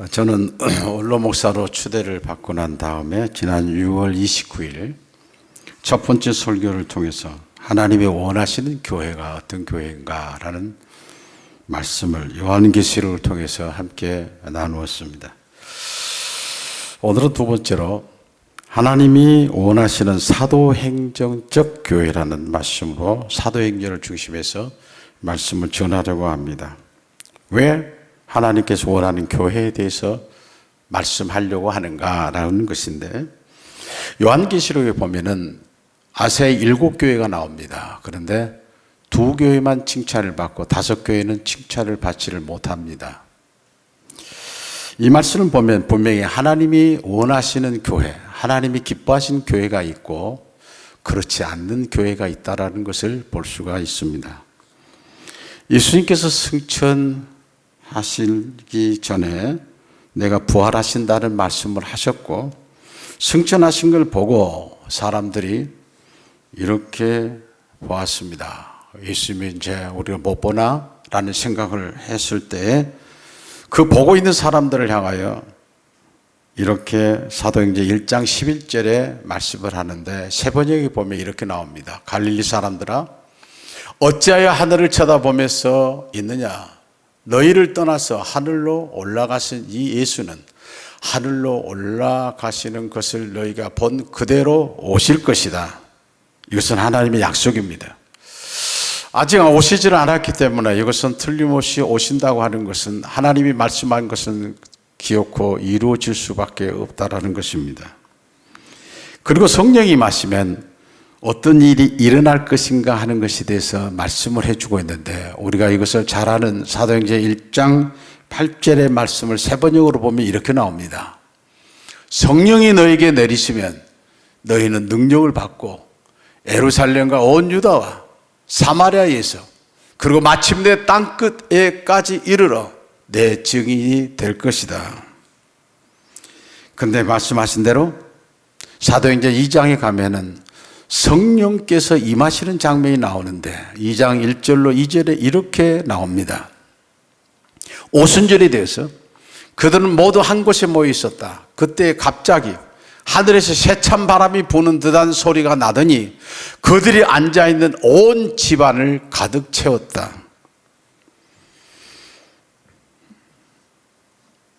저는 원로 목사로 추대를 받고 난 다음에 지난 6월 29일 첫 번째 설교를 통해서 하나님이 원하시는 교회가 어떤 교회인가라는 말씀을 요한계시록을 통해서 함께 나누었습니다. 오늘은 두 번째로 하나님이 원하시는 사도행정적 교회라는 말씀으로 사도행전을 중심해서 말씀을 전하려고 합니다. 왜 하나님께서 원하는 교회에 대해서 말씀하려고 하는가라는 것인데, 요한계시록에 보면은 아세아의 7교회가 나옵니다. 그런데 2교회만 칭찬을 받고 5교회는 칭찬을 받지를 못합니다. 이 말씀을 보면 분명히 하나님이 원하시는 교회, 하나님이 기뻐하시는 교회가 있고 그렇지 않는 교회가 있다는 것을 볼 수가 있습니다. 예수님께서 승천하시기 전에 내가 부활하신다는 말씀을 하셨고, 승천하신 걸 보고 사람들이 이렇게 보았습니다. 예수님이 이제 우리가 못 보나? 라는 생각을 했을 때 그 보고 있는 사람들을 향하여 이렇게 사도행전 1장 11절에 말씀을 하는데, 세 번역에 보면 이렇게 나옵니다. 갈릴리 사람들아, 어찌하여 하늘을 쳐다보면서 있느냐? 너희를 떠나서 하늘로 올라가신 이 예수는 하늘로 올라가시는 것을 너희가 본 그대로 오실 것이다. 이것은 하나님의 약속입니다. 아직 오시지는 않았기 때문에 이것은 틀림없이 오신다고 하는 것은 하나님이 말씀한 것은 기어코 이루어질 수밖에 없다라는 것입니다. 그리고 성령이 임하시면 어떤 일이 일어날 것인가 하는 것에 대해서 말씀을 해주고 있는데, 우리가 이것을 잘 아는 사도행전 1장 8절의 말씀을 세 번역으로 보면 이렇게 나옵니다. 성령이 너에게 내리시면 너희는 능력을 받고 예루살렘과 온 유다와 사마리아에서 그리고 마침내 땅끝에까지 이르러 내 증인이 될 것이다. 그런데 말씀하신 대로 사도행전 2장에 가면은 성령께서 임하시는 장면이 나오는데, 2장 1절로 2절에 이렇게 나옵니다. 오순절에 대해서 그들은 모두 한 곳에 모여 있었다. 그때 갑자기 하늘에서 세찬 바람이 부는 듯한 소리가 나더니 그들이 앉아있는 온 집안을 가득 채웠다.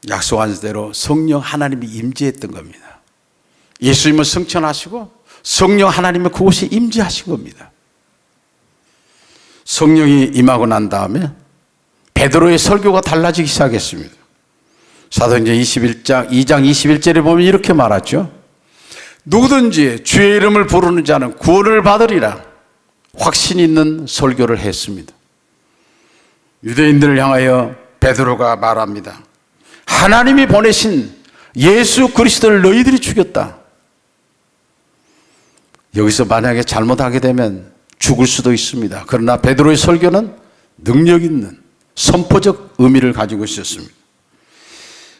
약속한 대로 성령 하나님이 임재했던 겁니다. 예수님은 승천하시고 성령 하나님은 그곳에 임재하신 겁니다. 성령이 임하고 난 다음에 베드로의 설교가 달라지기 시작했습니다. 사도행전 2장 21절에 보면 이렇게 말하죠. 누구든지 주의 이름을 부르는 자는 구원을 받으리라. 확신 있는 설교를 했습니다. 유대인들을 향하여 베드로가 말합니다. 하나님이 보내신 예수 그리스도를 너희들이 죽였다. 여기서 만약에 잘못하게 되면 죽을 수도 있습니다. 그러나 베드로의 설교는 능력 있는 선포적 의미를 가지고 있었습니다.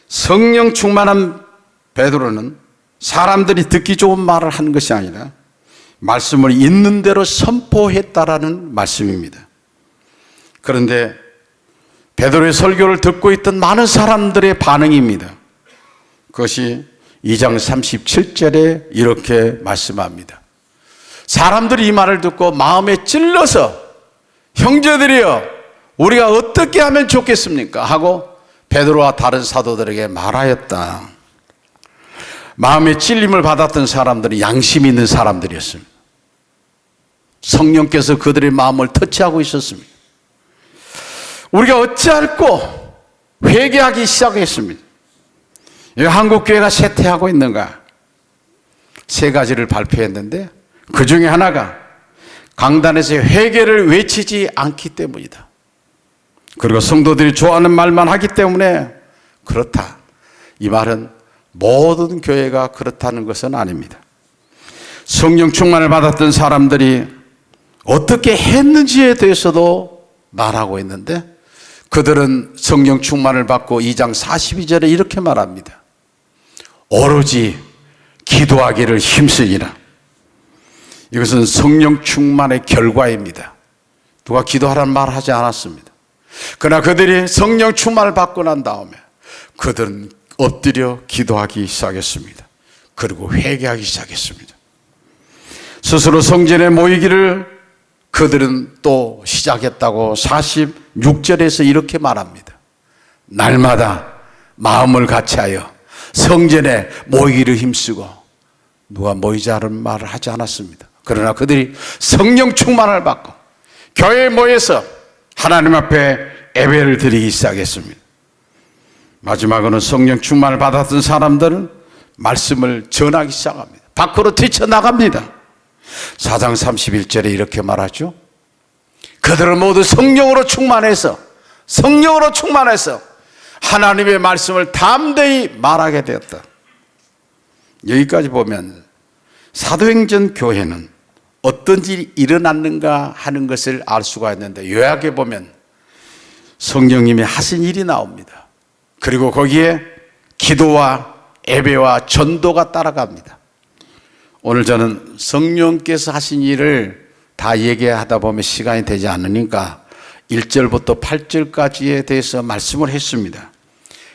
성령 충만한 베드로는 사람들이 듣기 좋은 말을 한 것이 아니라 말씀을 있는 대로 선포했다라는 말씀입니다. 그런데 베드로의 설교를 듣고 있던 많은 사람들의 반응입니다. 그것이 2장 37절에 이렇게 말씀합니다. 사람들이 이 말을 듣고 마음에 찔러서 형제들이여 우리가 어떻게 하면 좋겠습니까? 하고 베드로와 다른 사도들에게 말하였다. 마음에 찔림을 받았던 사람들은 양심 있는 사람들이었습니다. 성령께서 그들의 마음을 터치하고 있었습니다. 우리가 어찌할꼬 회개하기 시작했습니다. 한국교회가 쇠퇴하고 있는가? 세 가지를 발표했는데 그 중에 하나가 강단에서 회개를 외치지 않기 때문이다. 그리고 성도들이 좋아하는 말만 하기 때문에 그렇다. 이 말은 모든 교회가 그렇다는 것은 아닙니다. 성령 충만을 받았던 사람들이 어떻게 했는지에 대해서도 말하고 있는데, 그들은 성령 충만을 받고 2장 42절에 이렇게 말합니다. 오로지 기도하기를 힘쓰니라. 이것은 성령 충만의 결과입니다. 누가 기도하라는 말을 하지 않았습니다. 그러나 그들이 성령 충만을 받고 난 다음에 그들은 엎드려 기도하기 시작했습니다. 그리고 회개하기 시작했습니다. 스스로 성전에 모이기를 그들은 또 시작했다고 46절에서 이렇게 말합니다. 날마다 마음을 같이하여 성전에 모이기를 힘쓰고, 누가 모이자는 말을 하지 않았습니다. 그러나 그들이 성령 충만을 받고 교회에 모여서 하나님 앞에 예배를 드리기 시작했습니다. 마지막으로는 성령 충만을 받았던 사람들은 말씀을 전하기 시작합니다. 밖으로 뛰쳐나갑니다. 4장 31절에 이렇게 말하죠. 그들은 모두 성령으로 충만해서 하나님의 말씀을 담대히 말하게 되었다. 여기까지 보면 사도행전 교회는 어떤 일이 일어났는가 하는 것을 알 수가 있는데, 요약해 보면 성령님이 하신 일이 나옵니다. 그리고 거기에 기도와 예배와 전도가 따라갑니다. 오늘 저는 성령께서 하신 일을 다 얘기하다 보면 시간이 되지 않으니까 1절부터 8절까지에 대해서 말씀을 했습니다.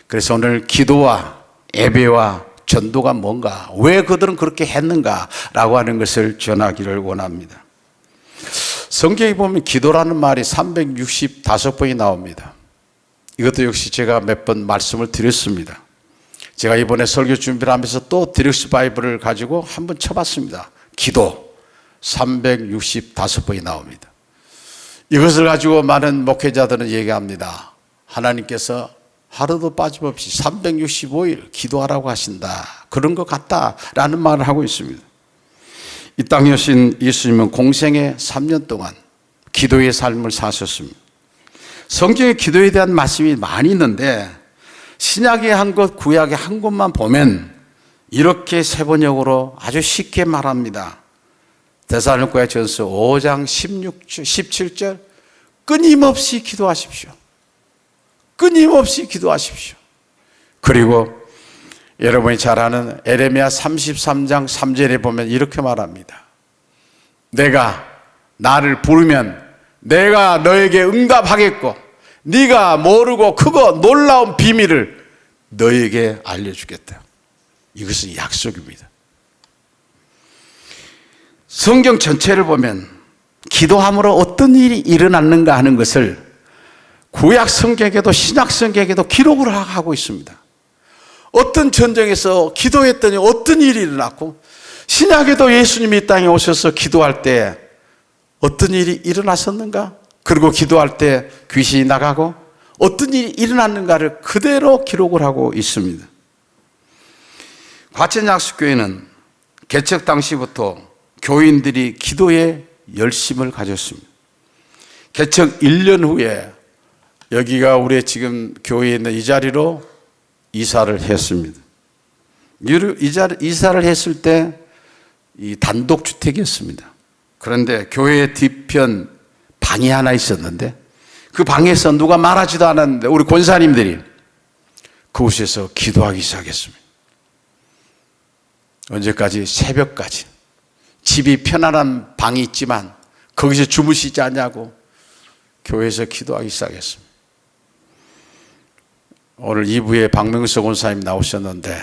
그래서 오늘 기도와 예배와 전도가 뭔가, 왜 그들은 그렇게 했는가라고 하는 것을 전하기를 원합니다. 성경에 보면 기도라는 말이 365번이 나옵니다. 이것도 역시 제가 몇 번 말씀을 드렸습니다. 제가 이번에 설교 준비를 하면서 또 디럭스 바이블을 가지고 한번 쳐봤습니다. 기도 365번이 나옵니다. 이것을 가지고 많은 목회자들은 얘기합니다. 하나님께서 하루도 빠짐없이 365일 기도하라고 하신다, 그런 것 같다라는 말을 하고 있습니다. 이 땅에 오신 예수님은 공생애 3년 동안 기도의 삶을 사셨습니다. 성경에 기도에 대한 말씀이 많이 있는데 신약의 한 곳, 구약의 한 곳만 보면 이렇게 세번역으로 아주 쉽게 말합니다. 데살로니가전서 5장 17절 끊임없이 기도하십시오. 끊임없이 기도하십시오. 그리고 여러분이 잘 아는 에레미야 33장 3절에 보면 이렇게 말합니다. 내가 나를 부르면 내가 너에게 응답하겠고 네가 모르고 크고 놀라운 비밀을 너에게 알려주겠다. 이것은 약속입니다. 성경 전체를 보면 기도함으로 어떤 일이 일어났는가 하는 것을 구약 성경에도 신약 성경에도 기록을 하고 있습니다. 어떤 전쟁에서 기도했더니 어떤 일이 일어났고, 신약에도 예수님이 이 땅에 오셔서 기도할 때 어떤 일이 일어났었는가, 그리고 기도할 때 귀신이 나가고 어떤 일이 일어났는가를 그대로 기록을 하고 있습니다. 과천약속교회는 개척 당시부터 교인들이 기도에 열심을 가졌습니다. 개척 1년 후에 여기가 우리 지금 교회에 있는 이 자리로 이사를 했습니다. 이사를 했을 때 이 단독주택이었습니다. 그런데 교회 뒤편 방이 하나 있었는데 그 방에서 누가 말하지도 않았는데 우리 권사님들이 그곳에서 기도하기 시작했습니다. 언제까지? 새벽까지. 집이 편안한 방이 있지만 거기서 주무시지 않냐고 교회에서 기도하기 시작했습니다. 오늘 2부에 박명수 권사님 나오셨는데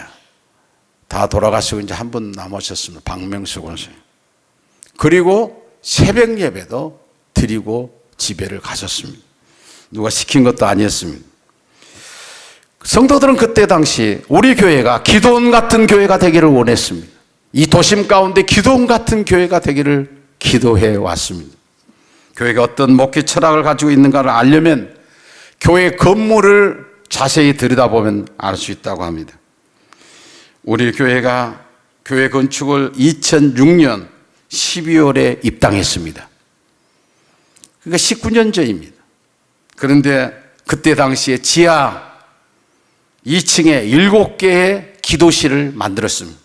다 돌아가시고 이제 한 분 남으셨습니다. 박명수 권사님. 그리고 새벽 예배도 드리고 집회를 가셨습니다. 누가 시킨 것도 아니었습니다. 성도들은 그때 당시 우리 교회가 기도원 같은 교회가 되기를 원했습니다. 이 도심 가운데 기도원 같은 교회가 되기를 기도해 왔습니다. 교회가 어떤 목회 철학을 가지고 있는가를 알려면 교회 건물을 자세히 들여다보면 알 수 있다고 합니다. 우리 교회가 교회 건축을 2006년 12월에 입당했습니다. 그러니까 19년 전입니다. 그런데 그때 당시에 지하 2층에 7개의 기도실을 만들었습니다.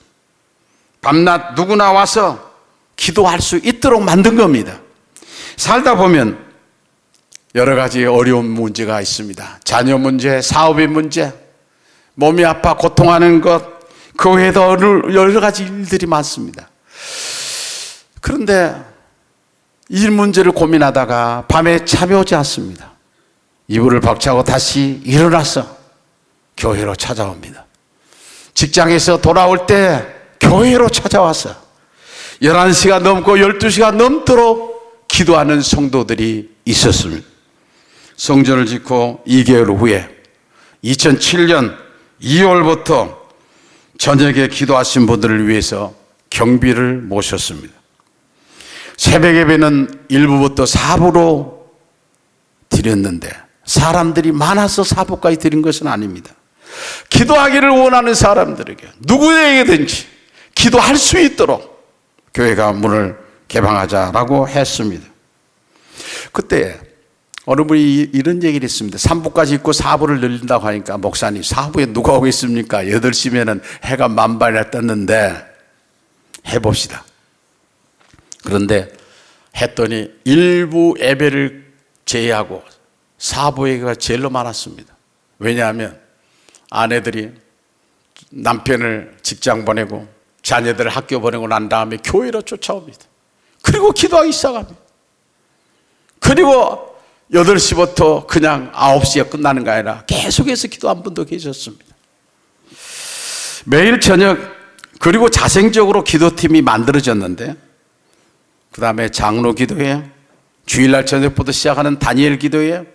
밤낮 누구나 와서 기도할 수 있도록 만든 겁니다. 살다 보면 여러 가지 어려운 문제가 있습니다. 자녀 문제, 사업의 문제, 몸이 아파 고통하는 것, 그 외에도 여러 가지 일들이 많습니다. 그런데 일 문제를 고민하다가 밤에 잠이 오지 않습니다. 이불을 박차고 다시 일어나서 교회로 찾아옵니다. 직장에서 돌아올 때 교회로 찾아와서 11시가 넘고 12시가 넘도록 기도하는 성도들이 있었습니다. 성전을 짓고 2개월 후에 2007년 2월부터 저녁에 기도하신 분들을 위해서 경비를 모셨습니다. 새벽 예배는 1부부터 4부로 드렸는데 사람들이 많아서 4부까지 드린 것은 아닙니다. 기도하기를 원하는 사람들에게 누구에게든지 기도할 수 있도록 교회가 문을 개방하자라고 했습니다. 그때 어느 분이 이런 얘기를 했습니다. 3부까지 있고 4부를 늘린다고 하니까 목사님 4부에 누가 오겠습니까? 8시면 해가 만발이나 떴는데 해봅시다. 그런데 했더니 1부 예배를 제외하고 4부 예배가 제일로 많았습니다. 왜냐하면 아내들이 남편을 직장 보내고 자녀들을 학교 보내고 난 다음에 교회로 쫓아옵니다. 그리고 기도하기 시작합니다. 그리고 8시부터 그냥 9시에 끝나는 게 아니라 계속해서 기도한 분도 계셨습니다. 매일 저녁 그리고 자생적으로 기도팀이 만들어졌는데 그 다음에 장로 기도회, 주일날 저녁부터 시작하는 다니엘 기도회,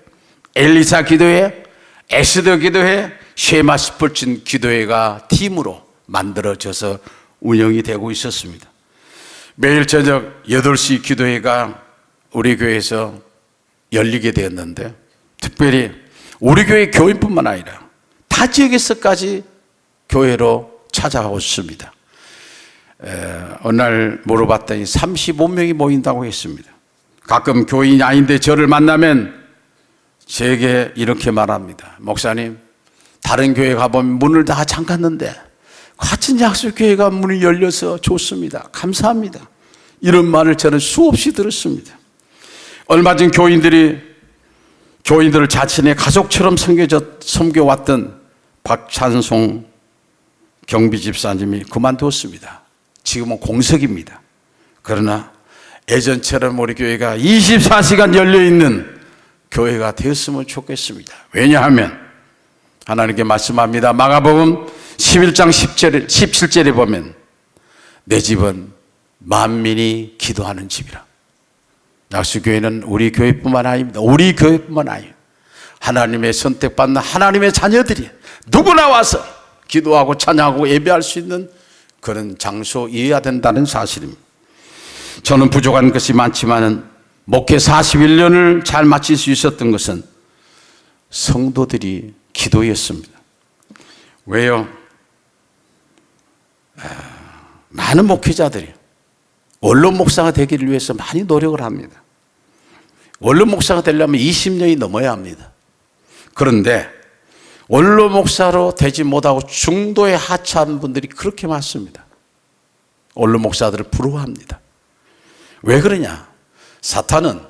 엘리사 기도회, 에스더 기도회, 쉐마 스폴친 기도회가 팀으로 만들어져서 운영이 되고 있었습니다. 매일 저녁 8시 기도회가 우리 교회에서 열리게 되었는데 특별히 우리 교회 교인뿐만 아니라 타 지역에서까지 교회로 찾아왔습니다. 어느 날 물어봤더니 35명이 모인다고 했습니다. 가끔 교인이 아닌데 저를 만나면 제게 이렇게 말합니다. 목사님, 다른 교회 가보면 문을 다 잠갔는데 같은 약속교회가 문이 열려서 좋습니다. 감사합니다. 이런 말을 저는 수없이 들었습니다. 얼마 전 교인들을 자신의 가족처럼 섬겨왔던 박찬송 경비 집사님이 그만두었습니다. 지금은 공석입니다. 그러나 예전처럼 우리 교회가 24시간 열려있는 교회가 되었으면 좋겠습니다. 왜냐하면 하나님께 말씀합니다. 마가복음 11장 17절에 보면 내 집은 만민이 기도하는 집이라. 약수교회는 우리 교회뿐만 아닙니다. 우리 교회뿐만 아니에요. 하나님의 선택받는 하나님의 자녀들이 누구나 와서 기도하고 찬양하고 예배할 수 있는 그런 장소이어야 된다는 사실입니다. 저는 부족한 것이 많지만 목회 41년을 잘 마칠 수 있었던 것은 성도들이 기도였습니다. 왜요? 많은 목회자들이 원로 목사가 되기를 위해서 많이 노력을 합니다. 원로 목사가 되려면 20년이 넘어야 합니다. 그런데 원로 목사로 되지 못하고 중도에 하차하는 분들이 그렇게 많습니다. 원로 목사들을 부러워합니다. 왜 그러냐? 사탄은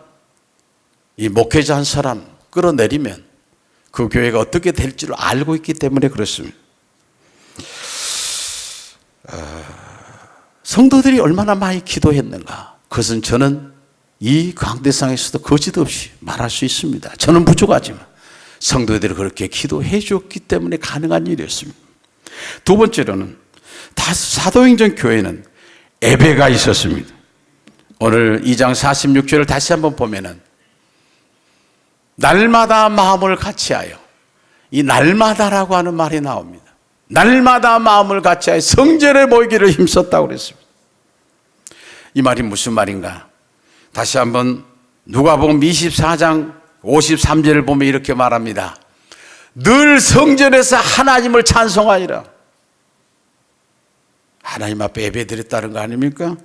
이 목회자 한 사람 끌어내리면 그 교회가 어떻게 될 줄 알고 있기 때문에 그렇습니다. 성도들이 얼마나 많이 기도했는가? 그것은 저는 이 강대상에서도 거짓없이 말할 수 있습니다. 저는 부족하지만 성도들이 그렇게 기도해 줬기 때문에 가능한 일이었습니다. 두 번째로는 사도행전 교회는 예배가 있었습니다. 오늘 2장 46절을 다시 한번 보면은 날마다 마음을 같이하여, 이 날마다라고 하는 말이 나옵니다. 날마다 마음을 같이하여 성전에 모이기를 힘썼다고 그랬습니다. 이 말이 무슨 말인가? 다시 한번 누가복음 24장 53절을 보면 이렇게 말합니다. 늘 성전에서 하나님을 찬송하니라. 하나님 앞에 예배드렸다는 거 아닙니까?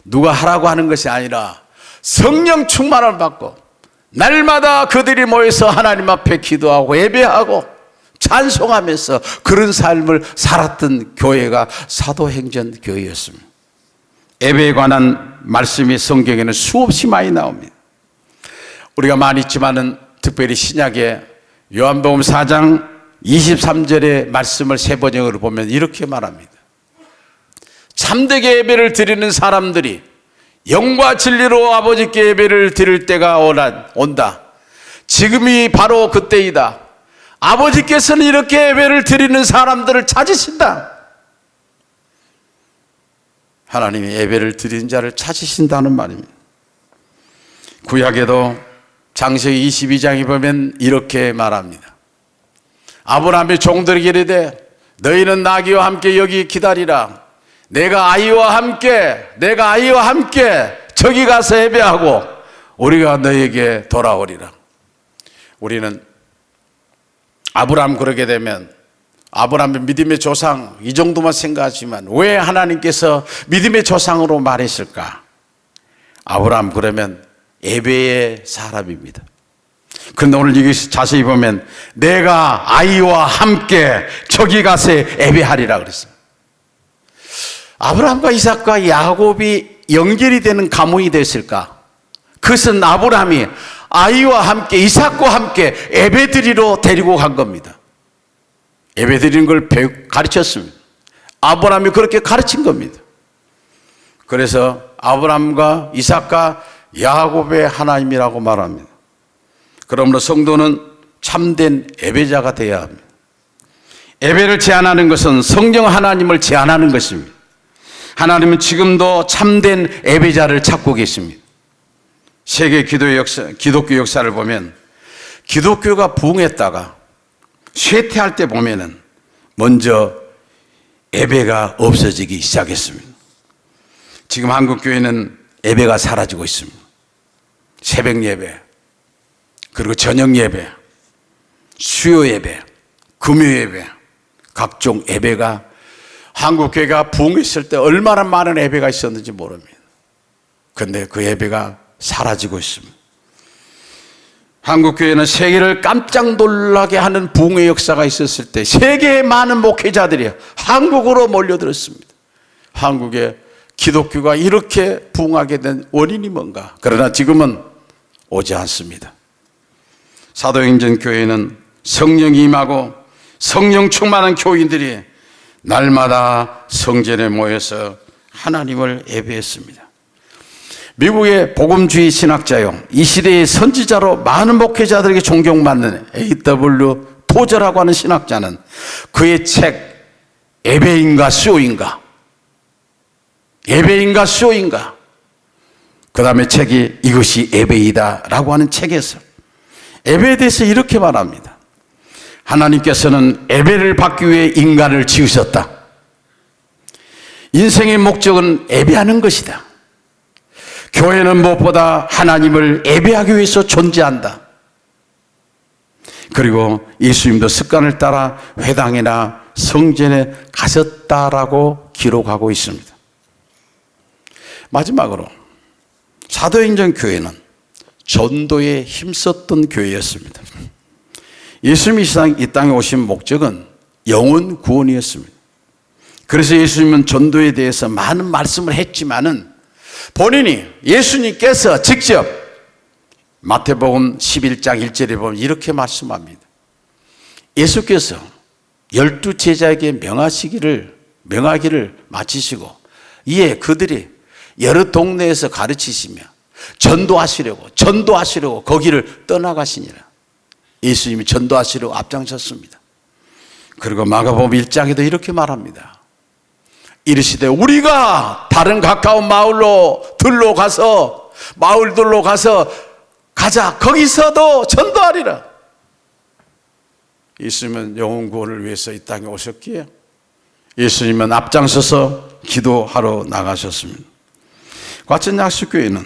누가 하라고 하는 것이 아니라 성령 충만을 받고 날마다 그들이 모여서 하나님 앞에 기도하고 예배하고 찬송하면서 그런 삶을 살았던 교회가 사도행전 교회였습니다. 예배에 관한 말씀이 성경에는 수없이 많이 나옵니다. 우리가 많이 있지만은 특별히 신약의 요한복음 4장 23절의 말씀을 새 번역으로 보면 이렇게 말합니다. 참되게 예배를 드리는 사람들이 영과 진리로 아버지께 예배를 드릴 때가 온다. 지금이 바로 그때이다. 아버지께서는 이렇게 예배를 드리는 사람들을 찾으신다. 하나님이 예배를 드리는 자를 찾으신다는 말입니다. 구약에도 창세기 22장에 보면 이렇게 말합니다. 아브라함이 종들에게 이르되 너희는 나귀와 함께 여기 기다리라. 내가 아이와 함께 저기 가서 예배하고 우리가 너희에게 돌아오리라. 우리는 아브라함 그러게 되면 아브라함의 믿음의 조상 이 정도만 생각하지만 왜 하나님께서 믿음의 조상으로 말했을까? 아브라함 그러면 예배의 사람입니다. 그런데 오늘 여기 자세히 보면 내가 아이와 함께 저기 가서 예배하리라 그랬어요. 아브라함과 이삭과 야곱이 연결이 되는 가문이 됐을까? 그것은 아브라함이 아이와 함께 이삭과 함께 예배드리러 데리고 간 겁니다. 예배드리는 걸 가르쳤습니다. 아브라함이 그렇게 가르친 겁니다. 그래서 아브라함과 이삭과 야곱의 하나님이라고 말합니다. 그러므로 성도는 참된 예배자가 되어야 합니다. 예배를 제안하는 것은 성령 하나님을 제안하는 것입니다. 하나님은 지금도 참된 예배자를 찾고 계십니다. 세계 기독교 역사를 보면 기독교가 부흥했다가 쇠퇴할 때 보면은 먼저 예배가 없어지기 시작했습니다. 지금 한국 교회는 예배가 사라지고 있습니다. 새벽 예배, 그리고 저녁 예배, 수요 예배, 금요 예배, 각종 예배가 한국 교회가 부흥했을 때 얼마나 많은 예배가 있었는지 모릅니다. 그런데 그 예배가 사라지고 있습니다. 한국 교회는 세계를 깜짝 놀라게 하는 부흥의 역사가 있었을 때 세계의 많은 목회자들이 한국으로 몰려들었습니다. 한국에 기독교가 이렇게 부흥하게 된 원인이 뭔가? 그러나 지금은 오지 않습니다. 사도행전 교회는 성령이 임하고 성령 충만한 교인들이 날마다 성전에 모여서 하나님을 예배했습니다. 미국의 복음주의 신학자요, 이 시대의 선지자로 많은 목회자들에게 존경받는 A.W. 토저라고 하는 신학자는 그의 책 예배인가 수요인가, 예배인가 수요인가, 그 다음에 책이 이것이 예배이다 라고 하는 책에서 예배에 대해서 이렇게 말합니다. 하나님께서는 예배를 받기 위해 인간을 지으셨다. 인생의 목적은 예배하는 것이다. 교회는 무엇보다 하나님을 예배하기 위해서 존재한다. 그리고 예수님도 습관을 따라 회당이나 성전에 가셨다라고 기록하고 있습니다. 마지막으로 사도행전 교회는 전도에 힘썼던 교회였습니다. 예수님이 이 땅에 오신 목적은 영혼 구원이었습니다. 그래서 예수님은 전도에 대해서 많은 말씀을 했지만은 본인이 예수님께서 직접 마태복음 11장 1절에 보면 이렇게 말씀합니다. 예수께서 12제자에게 명하기를 마치시고 이에 그들이 여러 동네에서 가르치시며 전도하시려고 거기를 떠나가시니라. 예수님이 전도하시려고 앞장섰습니다. 그리고 마가복음 1장에도 이렇게 말합니다. 이르시되 우리가 다른 가까운 마을들로 가서 가자. 거기서도 전도하리라. 예수님은 영혼 구원을 위해서 이 땅에 오셨기에 예수님은 앞장서서 기도하러 나가셨습니다. 과천약수교회는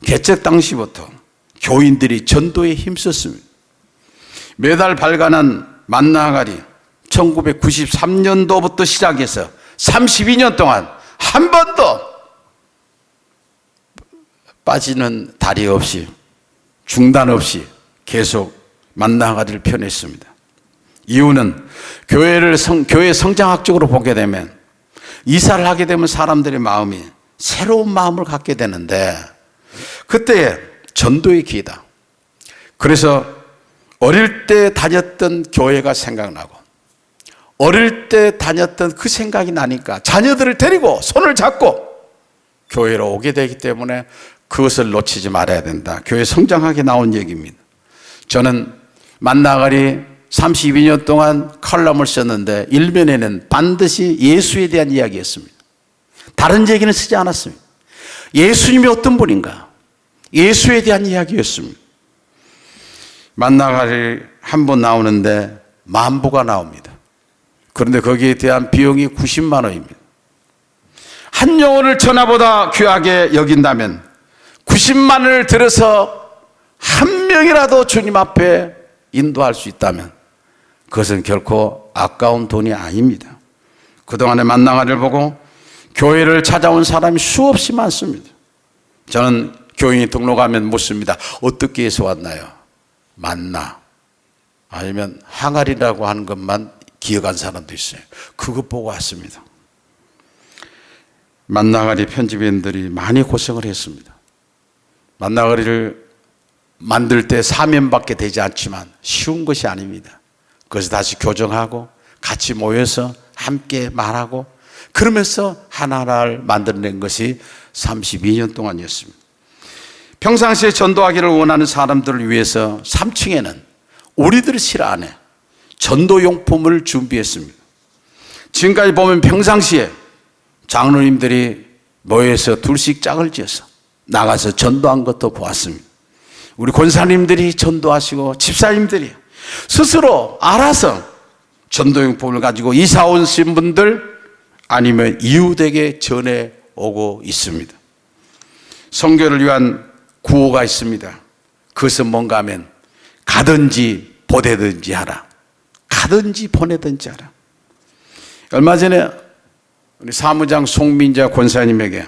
개척 당시부터 교인들이 전도에 힘썼습니다. 매달 발간한 만나가리 1993년도부터 시작해서 32년 동안 한 번도 빠지는 달이 없이 중단 없이 계속 만나가리를 펴냈습니다. 이유는 교회 성장학적으로 보게 되면 이사를 하게 되면 사람들의 마음이 새로운 마음을 갖게 되는데 그때 전도의 기회다. 그래서 어릴 때 다녔던 교회가 생각나고 어릴 때 다녔던 그 생각이 나니까 자녀들을 데리고 손을 잡고 교회로 오게 되기 때문에 그것을 놓치지 말아야 된다. 교회 성장하게 나온 얘기입니다. 저는 만나가리 32년 동안 칼럼을 썼는데 일면에는 반드시 예수에 대한 이야기였습니다. 다른 얘기는 쓰지 않았습니다. 예수님이 어떤 분인가? 예수에 대한 이야기였습니다. 만나가리 한 번 나오는데 10,000부가 나옵니다. 그런데 거기에 대한 비용이 90만 원입니다. 한 영혼을 천하보다 귀하게 여긴다면 90만 원을 들여서 한 명이라도 주님 앞에 인도할 수 있다면 그것은 결코 아까운 돈이 아닙니다. 그동안의 만나가리를 보고 교회를 찾아온 사람이 수없이 많습니다. 저는 교인이 등록하면 묻습니다. 어떻게 해서 왔나요? 만나 아니면 항아리라고 하는 것만 기억한 사람도 있어요. 그것 보고 왔습니다. 만나가리 편집인들이 많이 고생을 했습니다. 만나가리를 만들 때 사면밖에 되지 않지만 쉬운 것이 아닙니다. 그래서 다시 교정하고 같이 모여서 함께 말하고 그러면서 하나하나를 만들어낸 것이 32년 동안이었습니다. 평상시에 전도하기를 원하는 사람들을 위해서 3층에는 우리들 실 안에 전도용품을 준비했습니다. 지금까지 보면 평상시에 장로님들이 모여서 둘씩 짝을 지어서 나가서 전도한 것도 보았습니다. 우리 권사님들이 전도하시고 집사님들이 스스로 알아서 전도용품을 가지고 이사 오신 분들 아니면 이웃에게 전해오고 있습니다. 선교를 위한 구호가 있습니다. 그것은 뭔가 하면 가든지 보내든지 하라. 가든지 보내든지 하라. 얼마 전에 우리 사무장 송민자 권사님에게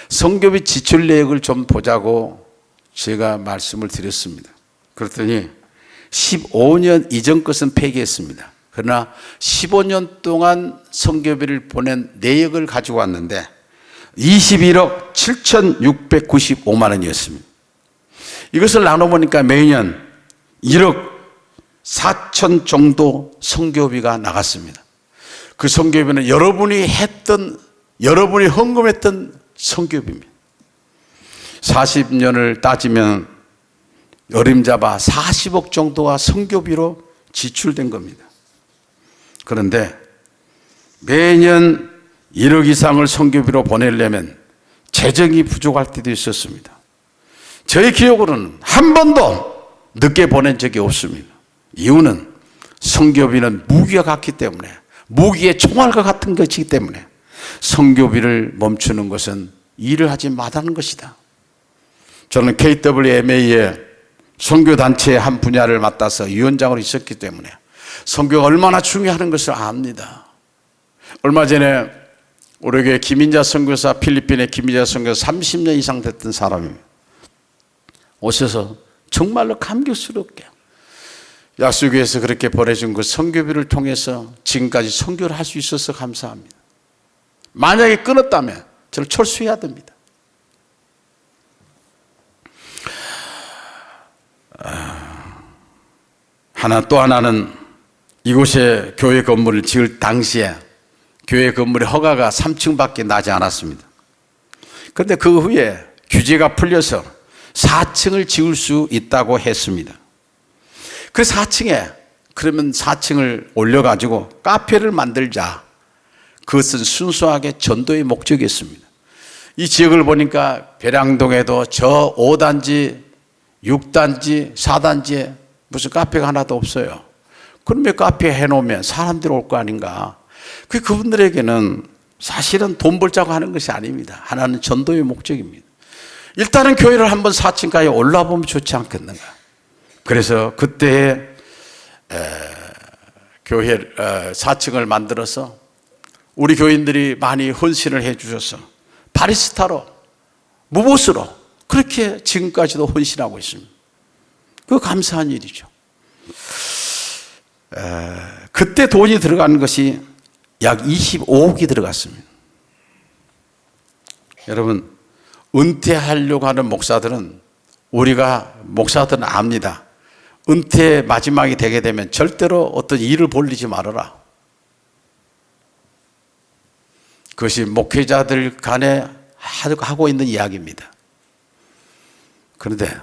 선교비 지출 내역을 좀 보자고 제가 말씀을 드렸습니다. 그랬더니 15년 이전 것은 폐기했습니다. 그러나 15년 동안 선교비를 보낸 내역을 가지고 왔는데 21억 7,695만 원이었습니다. 이것을 나눠보니까 매년 1억 4천 정도 선교비가 나갔습니다. 그 선교비는 여러분이 헌금했던 선교비입니다. 40년을 따지면 어림잡아 40억 정도가 선교비로 지출된 겁니다. 그런데 매년 1억 이상을 선교비로 보내려면 재정이 부족할 때도 있었습니다. 저희 기억으로는 한 번도 늦게 보낸 적이 없습니다. 이유는 선교비는 무기와 같기 때문에, 무기의 총알과 같은 것이기 때문에 선교비를 멈추는 것은 일을 하지 마다는 것이다. 저는 KWMA의 선교단체의 한 분야를 맡아서 위원장으로 있었기 때문에 선교가 얼마나 중요한 것을 압니다. 얼마 전에 우리 교회 김인자 선교사, 필리핀의 김인자 선교사 30년 이상 됐던 사람입니다. 오셔서 정말로 감격스럽게 약수교에서 그렇게 보내준 그 선교비를 통해서 지금까지 선교를 할 수 있어서 감사합니다. 만약에 끊었다면 저를 철수해야 됩니다. 또 하나는 이곳에 교회 건물을 지을 당시에 교회 건물의 허가가 3층밖에 나지 않았습니다. 그런데 그 후에 규제가 풀려서 4층을 지을 수 있다고 했습니다. 그 4층에 그러면 4층을 올려가지고 카페를 만들자. 그것은 순수하게 전도의 목적이었습니다. 이 지역을 보니까 배량동에도 저 5단지, 6단지, 4단지에 무슨 카페가 하나도 없어요. 그러면 카페 해놓으면 사람들이 올 거 아닌가. 그분들에게는 사실은 돈 벌자고 하는 것이 아닙니다. 하나는 전도의 목적입니다. 일단은 교회를 한번 4층까지 올라보면 좋지 않겠는가. 그래서 그때 교회 4층을 만들어서 우리 교인들이 많이 헌신을 해 주셔서 바리스타로, 무보스로 그렇게 지금까지도 헌신하고 있습니다. 그거 감사한 일이죠. 그때 돈이 들어간 것이 약 25억이 들어갔습니다. 여러분, 은퇴하려고 하는 목사들은 목사들은 압니다. 은퇴 마지막이 되게 되면 절대로 어떤 일을 벌리지 말아라. 그것이 목회자들 간에 하고 있는 이야기입니다. 그런데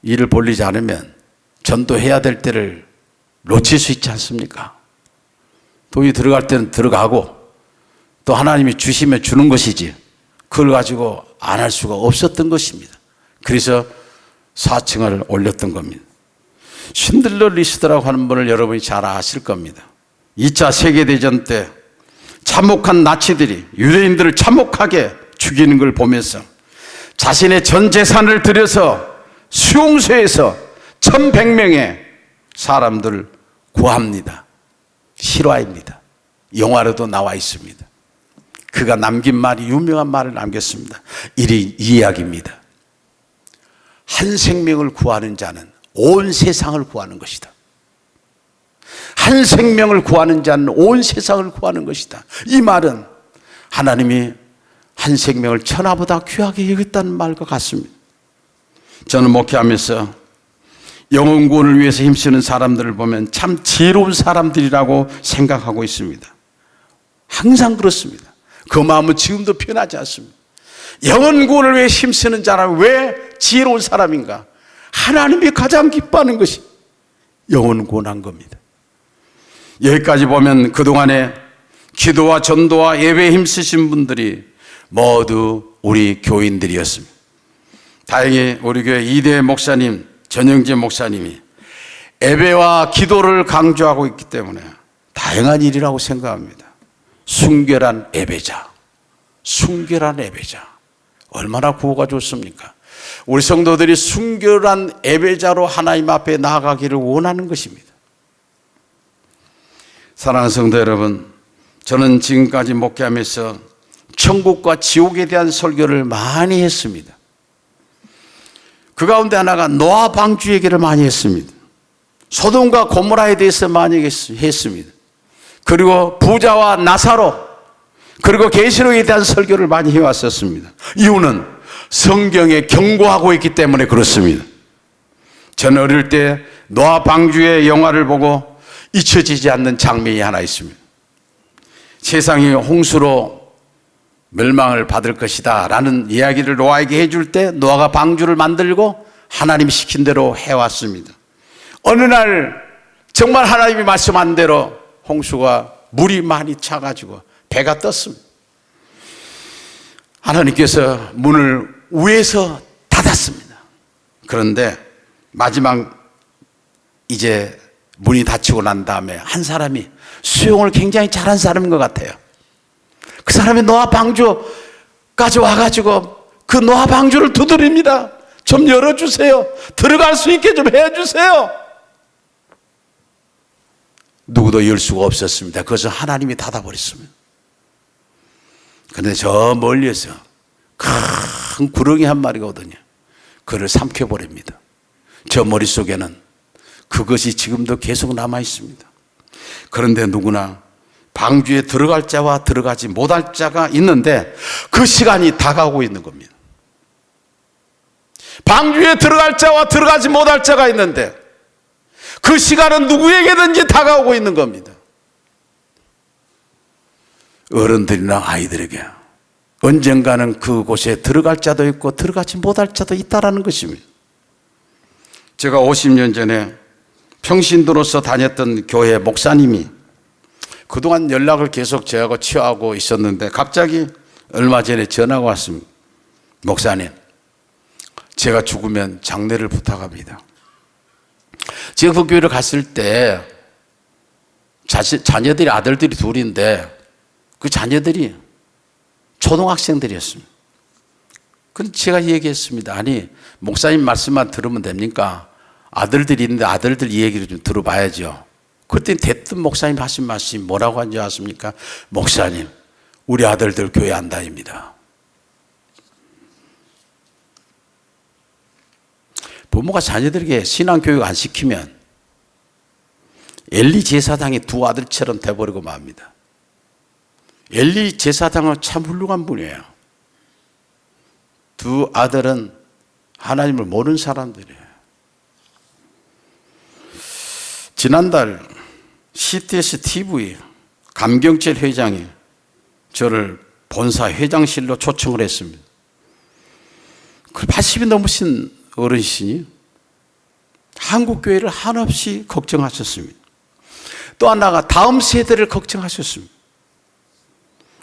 일을 벌리지 않으면 전도해야 될 때를 놓칠 수 있지 않습니까? 돈이 들어갈 때는 들어가고 또 하나님이 주시면 주는 것이지 그걸 가지고 안 할 수가 없었던 것입니다. 그래서 4층을 올렸던 겁니다. 신들러 리스트라고 하는 분을 여러분이 잘 아실 겁니다. 2차 세계대전 때 참혹한 나치들이 유대인들을 참혹하게 죽이는 걸 보면서 자신의 전 재산을 들여서 수용소에서 1100명의 사람들을 구합니다. 실화입니다. 영화로도 나와 있습니다. 그가 남긴 말이 유명한 말을 남겼습니다. 이 이야기입니다. 한 생명을 구하는 자는 온 세상을 구하는 것이다. 한 생명을 구하는 자는 온 세상을 구하는 것이다. 이 말은 하나님이 한 생명을 천하보다 귀하게 여겼다는 말과 같습니다. 저는 목회하면서 영혼 구원을 위해서 힘쓰는 사람들을 보면 참 지혜로운 사람들이라고 생각하고 있습니다. 항상 그렇습니다. 그 마음은 지금도 변하지 않습니다. 영혼 구원을 위해 힘쓰는 자라면 왜 지혜로운 사람인가? 하나님이 가장 기뻐하는 것이 영혼 구원한 겁니다. 여기까지 보면 그동안에 기도와 전도와 예배에 힘쓰신 분들이 모두 우리 교인들이었습니다. 다행히 우리 교회 2대 목사님 전영재 목사님이 예배와 기도를 강조하고 있기 때문에 다행한 일이라고 생각합니다. 순결한 예배자, 순결한 예배자 얼마나 구호가 좋습니까? 우리 성도들이 순결한 예배자로 하나님 앞에 나아가기를 원하는 것입니다. 사랑하는 성도 여러분, 저는 지금까지 목회하면서 천국과 지옥에 대한 설교를 많이 했습니다. 그 가운데 하나가 노아 방주 얘기를 많이 했습니다. 소돔과 고모라에 대해서 많이 했습니다. 그리고 부자와 나사로, 그리고 계시록에 대한 설교를 많이 해왔었습니다. 이유는 성경에 경고하고 있기 때문에 그렇습니다. 저는 어릴 때 노아 방주의 영화를 보고 잊혀지지 않는 장면이 하나 있습니다. 세상이 홍수로 멸망을 받을 것이다 라는 이야기를 노아에게 해줄 때 노아가 방주를 만들고 하나님이 시킨 대로 해왔습니다. 어느 날 정말 하나님이 말씀한 대로 홍수가 물이 많이 차가지고 배가 떴습니다. 하나님께서 문을 위에서 닫았습니다. 그런데 마지막 이제 문이 닫히고 난 다음에 한 사람이 수영을 굉장히 잘한 사람인 것 같아요. 그 사람이 노아 방주까지 와가지고 그 노아 방주를 두드립니다. 좀 열어주세요. 들어갈 수 있게 좀 해주세요. 누구도 열 수가 없었습니다. 그것을 하나님이 닫아버렸습니다. 그런데 저 멀리에서 큰 구렁이 한 마리가 오더니 그를 삼켜버립니다. 저 머릿속에는 그것이 지금도 계속 남아 있습니다. 그런데 누구나 방주에 들어갈 자와 들어가지 못할 자가 있는데 그 시간이 다가오고 있는 겁니다. 방주에 들어갈 자와 들어가지 못할 자가 있는데 그 시간은 누구에게든지 다가오고 있는 겁니다. 어른들이나 아이들에게 언젠가는 그곳에 들어갈 자도 있고 들어가지 못할 자도 있다는 것입니다. 제가 50년 전에 평신도로서 다녔던 교회 목사님이 그동안 연락을 계속 저하고 취하고 있었는데 갑자기 얼마 전에 전화가 왔습니다. 목사님, 제가 죽으면 장례를 부탁합니다. 제가 그 교회를 갔을 때 자녀들이 아들들이 둘인데 그 자녀들이 초등학생들이었습니다. 근데 제가 얘기했습니다. 아니, 목사님 말씀만 들으면 됩니까? 아들들이 있는데 아들들 얘기를 좀 들어봐야죠. 그때 대뜸 목사님 하신 말씀이 뭐라고 한지 아십니까? 목사님, 우리 아들들 교회 안 다닙니다. 부모가 자녀들에게 신앙교육 안 시키면 엘리 제사장이 두 아들처럼 돼버리고 맙니다. 엘리 제사장은 참 훌륭한 분이에요. 두 아들은 하나님을 모르는 사람들이에요. 지난달 CTS TV 감경철 회장이 저를 본사 회장실로 초청을 했습니다. 80이 넘으신 어르신이 한국교회를 한없이 걱정하셨습니다. 또 하나가 다음 세대를 걱정하셨습니다.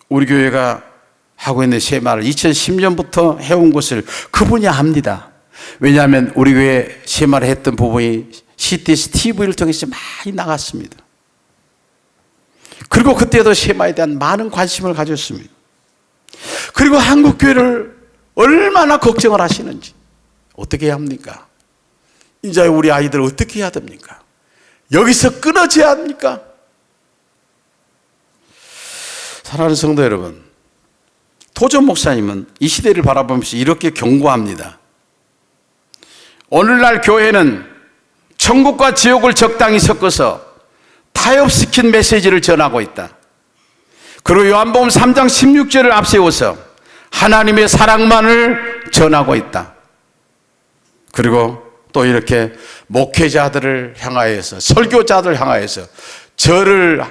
우리 교회가 하고 있는 세마를 2010년부터 해온 것을 그분이 압니다. 왜냐하면 우리 교회 세마를 했던 부분이 CTS TV를 통해서 많이 나갔습니다. 그리고 그때도 세마에 대한 많은 관심을 가졌습니다. 그리고 한국교회를 얼마나 걱정을 하시는지 어떻게 해야 합니까? 이제 우리 아이들 어떻게 해야 됩니까? 여기서 끊어져야 합니까? 사랑하는 성도 여러분, 도전 목사님은 이 시대를 바라보면서 이렇게 경고합니다. 오늘날 교회는 천국과 지옥을 적당히 섞어서 타협시킨 메시지를 전하고 있다. 그리고 요한복음 3장 16절을 앞세워서 하나님의 사랑만을 전하고 있다. 그리고 또 이렇게 목회자들을 향하여서, 설교자들을 향하여서 저를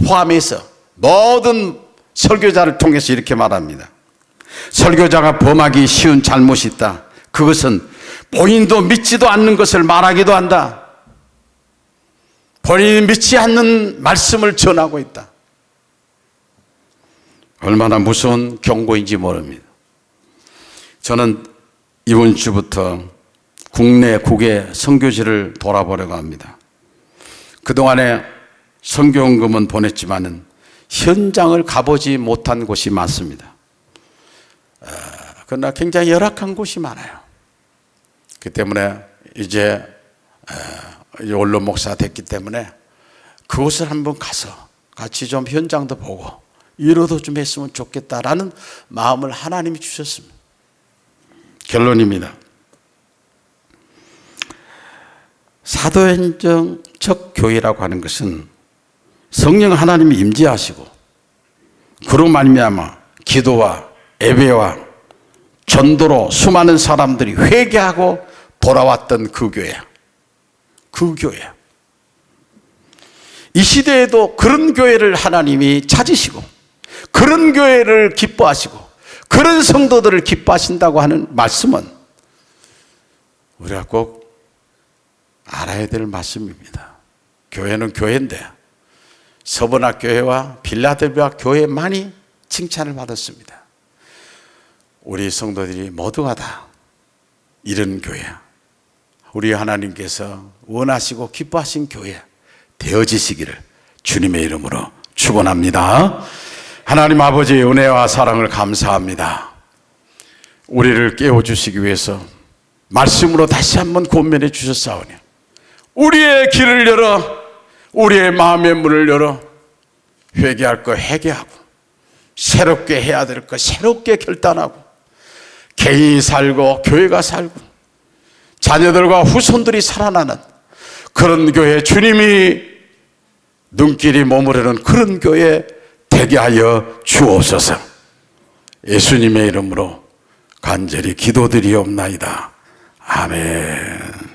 포함해서 모든 설교자를 통해서 이렇게 말합니다. 설교자가 범하기 쉬운 잘못이 있다. 그것은 본인도 믿지도 않는 것을 말하기도 한다. 본인이 믿지 않는 말씀을 전하고 있다. 얼마나 무서운 경고인지 모릅니다. 저는 이번 주부터 국내 선교지를 돌아보려고 합니다. 그동안에 선교원금은 보냈지만은 현장을 가보지 못한 곳이 많습니다. 그러나 굉장히 열악한 곳이 많아요. 그 때문에 이제 원로 목사가 됐기 때문에 그곳을 한번 가서 같이 좀 현장도 보고 위로도 좀 했으면 좋겠다라는 마음을 하나님이 주셨습니다. 결론입니다. 사도행정적 교회라고 하는 것은 성령 하나님이 임재하시고 그로 말미암아 기도와 예배와 전도로 수많은 사람들이 회개하고 돌아왔던 그 교회야. 그 교회야. 이 시대에도 그런 교회를 하나님이 찾으시고 그런 교회를 기뻐하시고 그런 성도들을 기뻐하신다고 하는 말씀은 우리가 꼭 알아야 될 말씀입니다. 교회는 교회인데 서버나 교회와 빌라델비아 교회만이 칭찬을 받았습니다. 우리 성도들이 모두가 다 이런 교회야. 우리 하나님께서 원하시고 기뻐하신 교회 되어지시기를 주님의 이름으로 축원합니다. 하나님 아버지의 은혜와 사랑을 감사합니다. 우리를 깨워주시기 위해서 말씀으로 다시 한번 권면해 주셨사오니 우리의 길을 열어 우리의 마음의 문을 열어 회개할 거 회개하고 새롭게 해야 될 거 새롭게 결단하고 개인이 살고 교회가 살고 자녀들과 후손들이 살아나는 그런 교회, 주님이 눈길이 머무르는 그런 교회 되게 하여 주옵소서. 예수님의 이름으로 간절히 기도드리옵나이다. 아멘.